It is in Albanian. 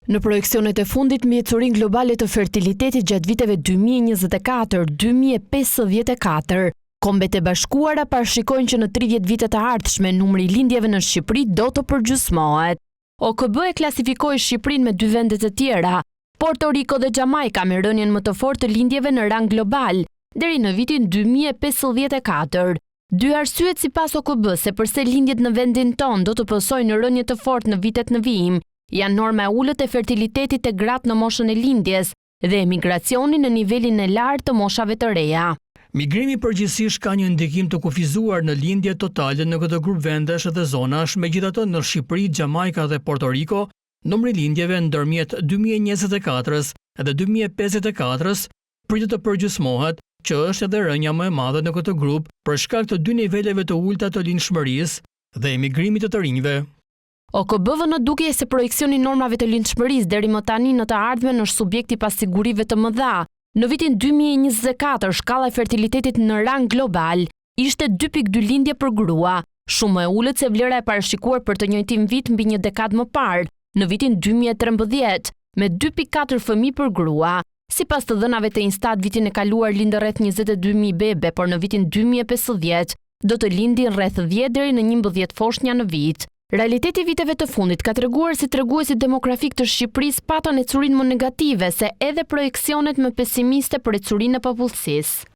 Në projeksionet e fundit mbi ecurin globale të fertilitetit gjatë viteve 2024-2054, Kombet e Bashkuara parashikojnë që në 30 vitet e ardhshme numri i lindjeve në Shqipëri do të përgjysmohet. OKB e klasifikoi Shqipërinë me 2 vende të tjera, Porto Rico dhe Jamaica me rënien më të fortë të lindjeve në rang global deri në vitin 2054. Dy arsyet sipas OKB se përse lindjet në vendin ton do të pësojnë rënje të fortë në vitet në vijim janë norma e ulët e fertilitetit të gratë në moshën e lindjes dhe emigracioni në nivelin e lartë të moshave të reja. Migrimi përgjithsisht ka një ndikim të kufizuar në lindje totale në këtë grup vendesh dhe zonash, megjithatë në Shqipëri, Jamaica dhe Porto Rico, numri lindjeve ndërmjet 2024 dhe 2054 pritet të përgjysmohet, që është edhe rënja më e madhe në këtë grup për shkak të 2 niveleve të ulta të lindshmërisë dhe emigrimit të rinjve. OKB vë në dukje se projeksioni normave të lindshmërisë deri më tani në të ardhmen është subjekti pas sigurive të mëdha. Në vitin 2024, shkalla e fertilitetit në rang global ishte 2.2 lindje për grua, shumë më e ulët se vlera e parashikuar për të njëjtin vit mbi një dekadë më parë, në vitin 2013, me 2.4 fëmijë për grua. Sipas të dhënave të Instat, vitin e kaluar lindë rreth 22.000 bebe, por në vitin 2050 do të lindin rreth 10 deri në 11 foshnja në vit. Realiteti viteve të fundit ka treguar si treguesit demografik të Shqipërisë patën ecurinë më negative se edhe projeksionet më pesimiste për ecurinë e popullsisë.